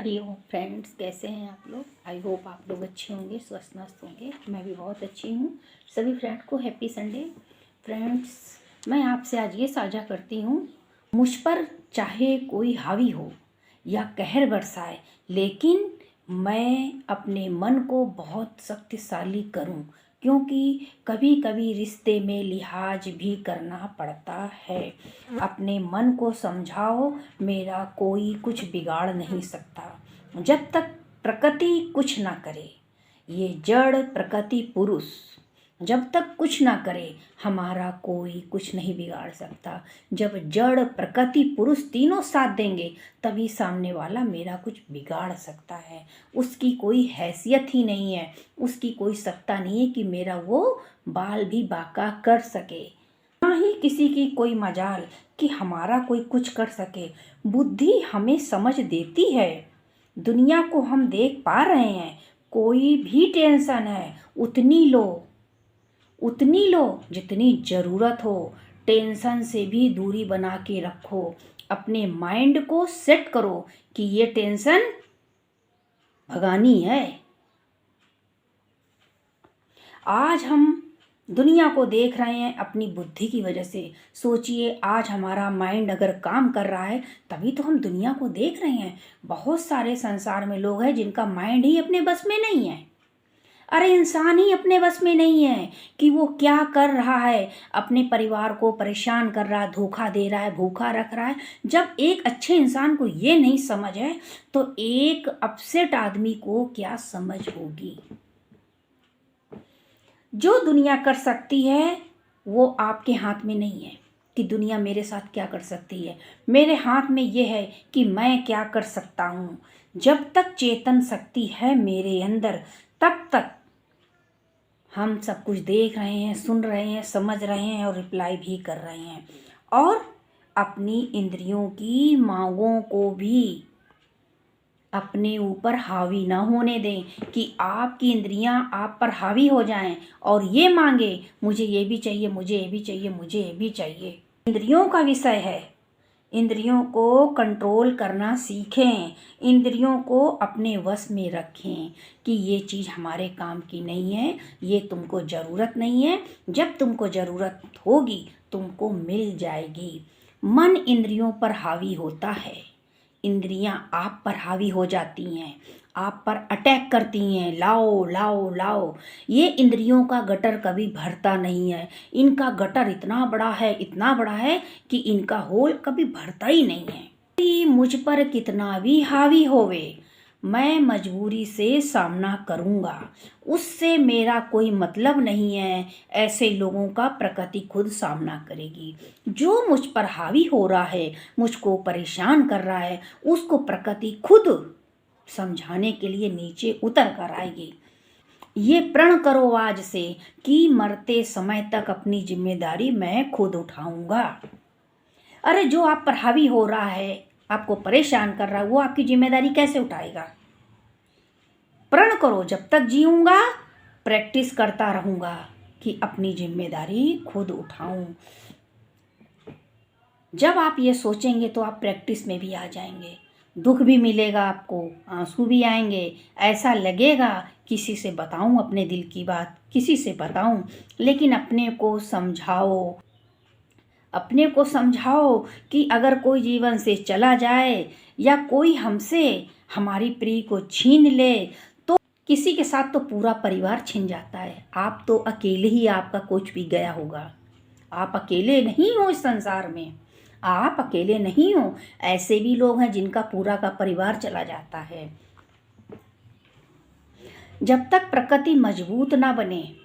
Hariom friends, कैसे हैं आप लोग। आई होप आप लोग अच्छे होंगे, स्वस्थ मस्त होंगे। मैं भी बहुत अच्छी हूँ। सभी फ्रेंड को हैप्पी संडे। फ्रेंड्स, मैं आपसे आज ये साझा करती हूँ, मुझ पर चाहे कोई हावी हो या कहर बरसाए, लेकिन मैं अपने मन को बहुत शक्तिशाली करूँ, क्योंकि कभी कभी रिश्ते में लिहाज भी करना पड़ता है। अपने मन को समझाओ, मेरा कोई कुछ बिगाड़ नहीं सकता जब तक प्रकृति कुछ ना करे। ये जड़ प्रकृति पुरुष जब तक कुछ ना करे, हमारा कोई कुछ नहीं बिगाड़ सकता। जब जड़ प्रकृति पुरुष तीनों साथ देंगे, तभी सामने वाला मेरा कुछ बिगाड़ सकता है। उसकी कोई हैसियत ही नहीं है, उसकी कोई सत्ता नहीं है कि मेरा वो बाल भी बांका कर सके। ना ही किसी की कोई मजाल कि हमारा कोई कुछ कर सके। बुद्धि हमें समझ देती है, दुनिया को हम देख पा रहे हैं। कोई भी टेंशन है, उतनी लो जितनी ज़रूरत हो। टेंशन से भी दूरी बना के रखो। अपने माइंड को सेट करो कि ये टेंशन भगानी है। आज हम दुनिया को देख रहे हैं अपनी बुद्धि की वजह से। सोचिए, आज हमारा माइंड अगर काम कर रहा है तभी तो हम दुनिया को देख रहे हैं। बहुत सारे संसार में लोग हैं जिनका माइंड ही अपने बस में नहीं है। अरे, इंसान ही अपने बस में नहीं है कि वो क्या कर रहा है। अपने परिवार को परेशान कर रहा है, धोखा दे रहा है, भूखा रख रहा है। जब एक अच्छे इंसान को ये नहीं समझ है, तो एक अपसेट आदमी को क्या समझ होगी। जो दुनिया कर सकती है वो आपके हाथ में नहीं है कि दुनिया मेरे साथ क्या कर सकती है। मेरे हाथ में ये है कि मैं क्या कर सकता हूँ। जब तक चेतन शक्ति है मेरे अंदर, तब तक हम सब कुछ देख रहे हैं, सुन रहे हैं, समझ रहे हैं और रिप्लाई भी कर रहे हैं। और अपनी इंद्रियों की मांगों को भी अपने ऊपर हावी ना होने दें कि आपकी इंद्रियां आप पर हावी हो जाएं और ये मांगे, मुझे ये भी चाहिए, मुझे ये भी चाहिए, मुझे ये भी चाहिए। इंद्रियों का विषय है। इंद्रियों को कंट्रोल करना सीखें, इंद्रियों को अपने वश में रखें कि ये चीज़ हमारे काम की नहीं है, ये तुमको ज़रूरत नहीं है। जब तुमको ज़रूरत होगी तुमको मिल जाएगी। मन इंद्रियों पर हावी होता है, इंद्रियां आप पर हावी हो जाती हैं, आप पर अटैक करती हैं, लाओ लाओ लाओ। ये इंद्रियों का गटर कभी भरता नहीं है। इनका गटर इतना बड़ा है, इतना बड़ा है कि इनका होल कभी भरता ही नहीं है। मुझ पर कितना भी हावी होवे, मैं मजबूरी से सामना करूँगा। उससे मेरा कोई मतलब नहीं है। ऐसे लोगों का प्रकृति खुद सामना करेगी। जो मुझ पर हावी हो रहा है, मुझको परेशान कर रहा है, उसको प्रकृति खुद समझाने के लिए नीचे उतर कर आएगी। ये प्रण करो आज से कि मरते समय तक अपनी जिम्मेदारी मैं खुद उठाऊंगा। अरे, जो आप पर हावी हो रहा है, आपको परेशान कर रहा है, वो आपकी जिम्मेदारी कैसे उठाएगा। प्रण करो, जब तक जीऊंगा प्रैक्टिस करता रहूंगा कि अपनी जिम्मेदारी खुद उठाऊं। जब आप ये सोचेंगे तो आप प्रैक्टिस में भी आ जाएंगे। दुख भी मिलेगा आपको, आंसू भी आएंगे। ऐसा लगेगा किसी से बताऊं अपने दिल की बात, किसी से बताऊं, लेकिन अपने को समझाओ कि अगर कोई जीवन से चला जाए या कोई हमसे हमारी प्रिय को छीन ले, तो किसी के साथ तो पूरा परिवार छिन जाता है। आप तो अकेले ही आपका कुछ भी गया होगा। आप अकेले नहीं हो इस संसार में, आप अकेले नहीं हो। ऐसे भी लोग हैं जिनका पूरा का परिवार चला जाता है। जब तक प्रकृति मजबूत ना बने,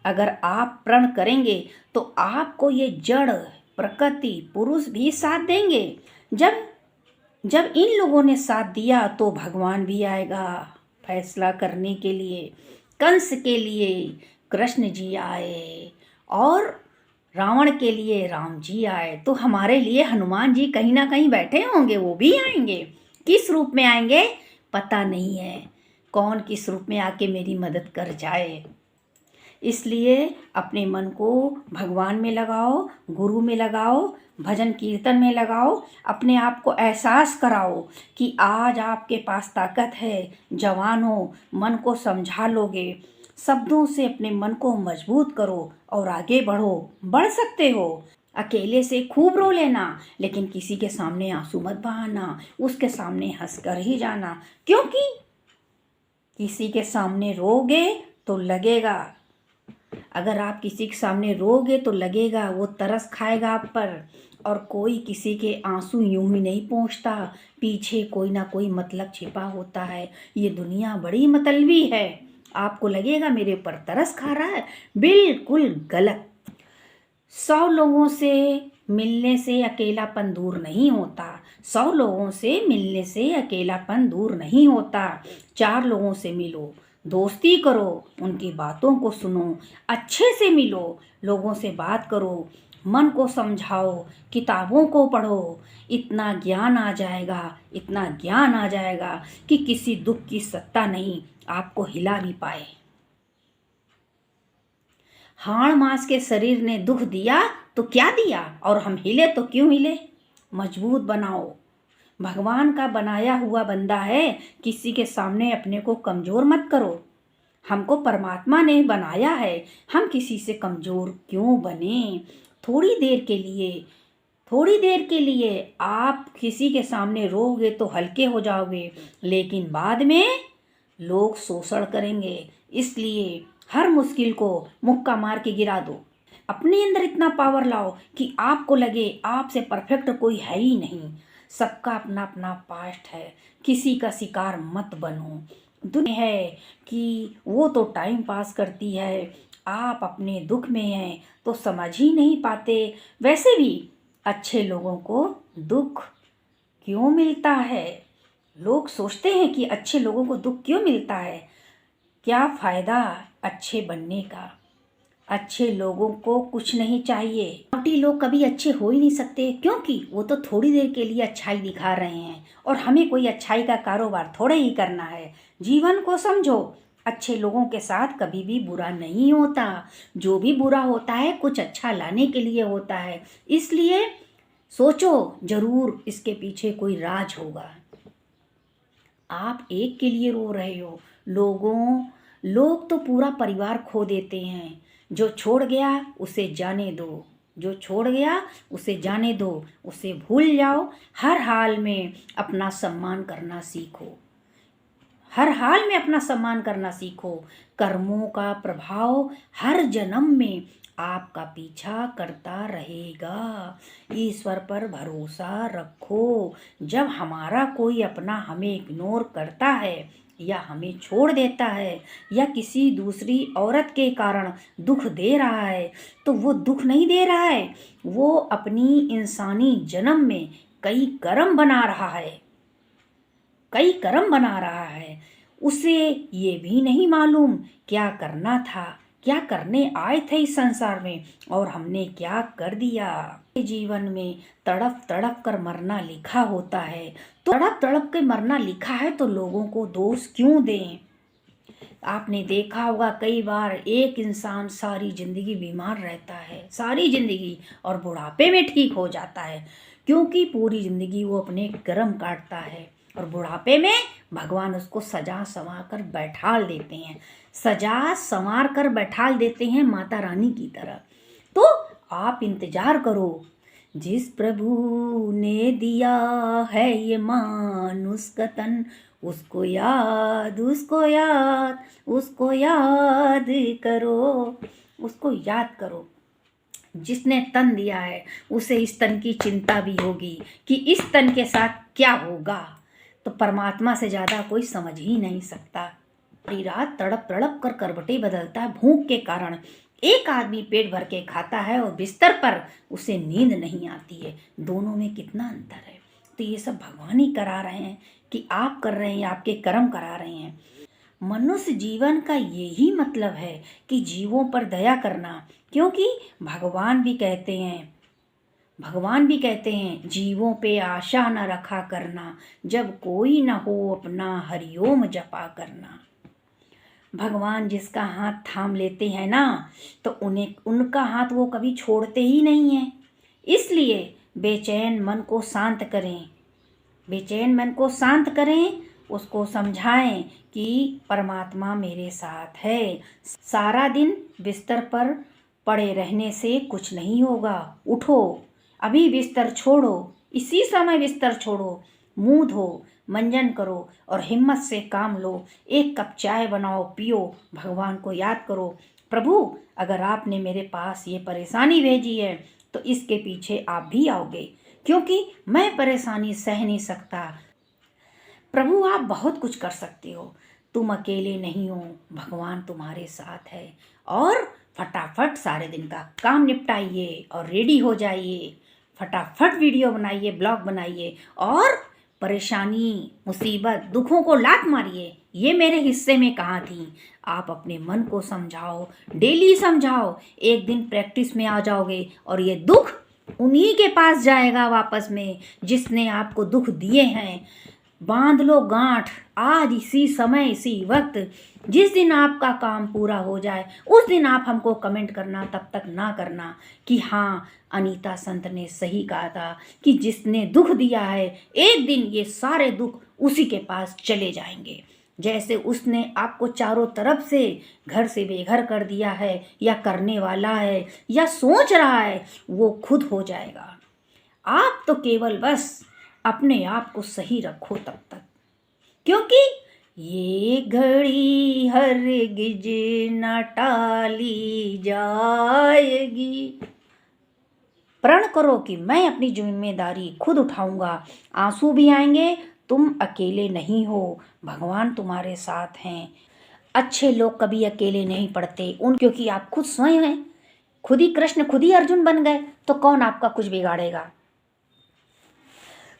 अगर आप प्रण करेंगे तो आपको ये जड़ प्रकृति पुरुष भी साथ देंगे। जब इन लोगों ने साथ दिया तो भगवान भी आएगा फैसला करने के लिए। कंस के लिए कृष्ण जी आए और रावण के लिए राम जी आए, तो हमारे लिए हनुमान जी कहीं ना कहीं बैठे होंगे, वो भी आएंगे। किस रूप में आएंगे पता नहीं है, कौन किस रूप में आके मेरी मदद कर जाए। इसलिए अपने मन को भगवान में लगाओ, गुरु में लगाओ, भजन कीर्तन में लगाओ। अपने आप को एहसास कराओ कि आज आपके पास ताकत है, जवान हो, मन को समझा लोगे। शब्दों से अपने मन को मजबूत करो और आगे बढ़ो। बढ़ सकते हो। अकेले से खूब रो लेना, लेकिन किसी के सामने आंसू मत बहाना, उसके सामने हंस कर ही जाना। क्योंकि किसी के सामने रोगे तो लगेगा, अगर आप किसी के सामने रोगे तो लगेगा वो तरस खाएगा आप पर। और कोई किसी के आंसू यूं ही नहीं पोंछता, पीछे कोई ना कोई मतलब छिपा होता है। ये दुनिया बड़ी मतलबी है। आपको लगेगा मेरे ऊपर तरस खा रहा है, बिल्कुल गलत। 100 लोगों से मिलने से अकेलापन दूर नहीं होता। 100 लोगों से मिलने से अकेलापन दूर नहीं होता। 4 लोगों से मिलो, दोस्ती करो, उनकी बातों को सुनो, अच्छे से मिलो, लोगों से बात करो, मन को समझाओ, किताबों को पढ़ो। इतना ज्ञान आ जाएगा, इतना ज्ञान आ जाएगा कि किसी दुख की सत्ता नहीं आपको हिला भी पाए। हाड़ मांस के शरीर ने दुख दिया तो क्या दिया, और हम हिले तो क्यों हिले। मजबूत बनाओ। भगवान का बनाया हुआ बंदा है, किसी के सामने अपने को कमजोर मत करो। हमको परमात्मा ने बनाया है, हम किसी से कमजोर क्यों बने। थोड़ी देर के लिए, थोड़ी देर के लिए आप किसी के सामने रोगे तो हल्के हो जाओगे, लेकिन बाद में लोग शोषण करेंगे। इसलिए हर मुश्किल को मुक्का मार के गिरा दो। अपने अंदर इतना पावर लाओ कि आपको लगे आपसे परफेक्ट कोई है ही नहीं। सबका अपना अपना पास्ट है, किसी का शिकार मत बनो। दुनिया है कि वो तो टाइम पास करती है, आप अपने दुख में हैं तो समझ ही नहीं पाते। वैसे भी अच्छे लोगों को दुख क्यों मिलता है। लोग सोचते हैं कि अच्छे लोगों को दुख क्यों मिलता है। क्या फ़ायदा अच्छे बनने का। अच्छे लोगों को कुछ नहीं चाहिए। छोटे लोग कभी अच्छे हो ही नहीं सकते, क्योंकि वो तो थोड़ी देर के लिए अच्छाई दिखा रहे हैं, और हमें कोई अच्छाई का कारोबार थोड़े ही करना है। जीवन को समझो। अच्छे लोगों के साथ कभी भी बुरा नहीं होता। जो भी बुरा होता है कुछ अच्छा लाने के लिए होता है। इसलिए सोचो, जरूर इसके पीछे कोई राज होगा। आप एक के लिए रो रहे हो, लोग तो पूरा परिवार खो देते हैं। जो छोड़ गया उसे जाने दो, जो छोड़ गया उसे जाने दो, उसे भूल जाओ। हर हाल में अपना सम्मान करना सीखो। हर हाल में अपना सम्मान करना सीखो। कर्मों का प्रभाव हर जन्म में आपका पीछा करता रहेगा। ईश्वर पर भरोसा रखो। जब हमारा कोई अपना हमें इग्नोर करता है, या हमें छोड़ देता है, या किसी दूसरी औरत के कारण दुख दे रहा है, तो वो दुख नहीं दे रहा है, वो अपनी इंसानी जन्म में कई कर्म बना रहा है, कई कर्म बना रहा है। उसे ये भी नहीं मालूम क्या करना था, क्या करने आए थे इस संसार में, और हमने क्या कर दिया। जीवन में तड़प तड़प कर मरना लिखा होता है, तो तड़प तड़प के मरना लिखा है तो लोगों को दोष क्यों दें। आपने देखा होगा कई बार एक इंसान सारी जिंदगी बीमार रहता है, सारी जिंदगी, और बुढ़ापे में ठीक हो जाता है, क्योंकि पूरी जिंदगी वो अपने कर्म काटता है, और बुढ़ापे में भगवान उसको सजा संवार कर बैठाल देते हैं, सजा संवार कर बैठाल देते हैं माता रानी की तरह। तो आप इंतजार करो। जिस प्रभु ने दिया है ये मानुष का तन, उसको याद, उसको याद, उसको याद करो, उसको याद करो। जिसने तन दिया है उसे इस तन की चिंता भी होगी कि इस तन के साथ क्या होगा। तो परमात्मा से ज़्यादा कोई समझ ही नहीं सकता। पूरी रात तड़प तड़प कर करवटें बदलता है भूख के कारण। एक आदमी पेट भर के खाता है और बिस्तर पर उसे नींद नहीं आती है। दोनों में कितना अंतर है। तो ये सब भगवान ही करा रहे हैं कि आप कर रहे हैं, आपके कर्म करा रहे हैं। मनुष्य जीवन का यही मतलब है कि जीवों पर दया करना, क्योंकि भगवान भी कहते हैं जीवों पे आशा न रखा करना, जब कोई न हो अपना हरिओम जपा करना। भगवान जिसका हाथ थाम लेते हैं ना, तो उन्हें उनका हाथ वो कभी छोड़ते ही नहीं हैं। इसलिए बेचैन मन को शांत करें, बेचैन मन को शांत करें, उसको समझाएं कि परमात्मा मेरे साथ है। सारा दिन बिस्तर पर पड़े रहने से कुछ नहीं होगा। उठो, अभी बिस्तर छोड़ो, इसी समय बिस्तर छोड़ो, मुंह धो, मंजन करो और हिम्मत से काम लो। एक कप चाय बनाओ, पियो, भगवान को याद करो। प्रभु, अगर आपने मेरे पास ये परेशानी भेजी है तो इसके पीछे आप भी आओगे, क्योंकि मैं परेशानी सह नहीं सकता। प्रभु, आप बहुत कुछ कर सकते हो, तुम अकेले नहीं हो, भगवान तुम्हारे साथ है। और फटाफट सारे दिन का काम निपटाइए और रेडी हो जाइए। फटाफट वीडियो बनाइए, ब्लॉग बनाइए और परेशानी, मुसीबत, दुखों को लात मारिए। ये मेरे हिस्से में कहाँ थी। आप अपने मन को समझाओ, डेली समझाओ, एक दिन प्रैक्टिस में आ जाओगे और ये दुख उन्हीं के पास जाएगा वापस में जिसने आपको दुख दिए हैं। बांध लो गांठ, आज इसी समय इसी वक्त। जिस दिन आपका काम पूरा हो जाए उस दिन आप हमको कमेंट करना, तब तक ना करना कि हाँ, अनीता संत ने सही कहा था कि जिसने दुख दिया है एक दिन ये सारे दुख उसी के पास चले जाएंगे। जैसे उसने आपको चारों तरफ से घर से बेघर कर दिया है या करने वाला है या सोच रहा है, वो खुद हो जाएगा। आप तो केवल बस अपने आप को सही रखो तब तक, क्योंकि ये घड़ी हरगिज न टाली जाएगी। प्रण करो कि मैं अपनी जिम्मेदारी खुद उठाऊंगा। आंसू भी आएंगे, तुम अकेले नहीं हो, भगवान तुम्हारे साथ हैं। अच्छे लोग कभी अकेले नहीं पड़ते क्योंकि आप खुद स्वयं हैं। खुद ही कृष्ण, खुद ही अर्जुन बन गए तो कौन आपका कुछ बिगाड़ेगा।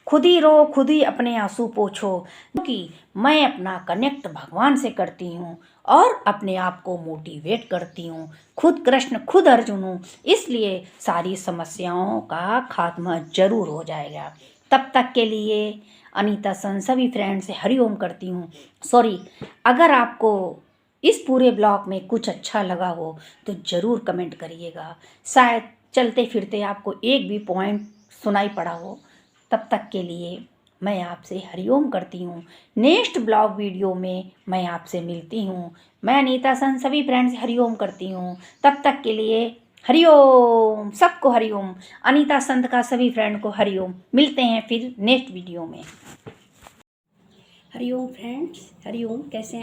खुद ही रो, खुद ही अपने आंसू पोंछो, क्योंकि मैं अपना कनेक्ट भगवान से करती हूँ और अपने आप को मोटिवेट करती हूँ। खुद कृष्ण, खुद अर्जुन हूँ, इसलिए सारी समस्याओं का खात्मा जरूर हो जाएगा। तब तक के लिए अनीता सन सभी फ्रेंड से हरिओम करती हूँ। सॉरी, अगर आपको इस पूरे ब्लॉग में कुछ अच्छा लगा हो तो ज़रूर कमेंट करिएगा। शायद चलते फिरते आपको एक भी पॉइंट सुनाई पड़ा हो। तब तक के लिए मैं आपसे हरिओम करती हूँ। नेक्स्ट ब्लॉग वीडियो में मैं आपसे मिलती हूँ। मैं अनीता सन सभी फ्रेंड्स से हरिओम करती हूँ। तब तक के लिए हरिओम, सबको हरिओम। अनीता संत का सभी फ्रेंड को हरिओम। मिलते हैं फिर नेक्स्ट वीडियो में। हरिओम फ्रेंड्स, हरिओम। कैसे हैं?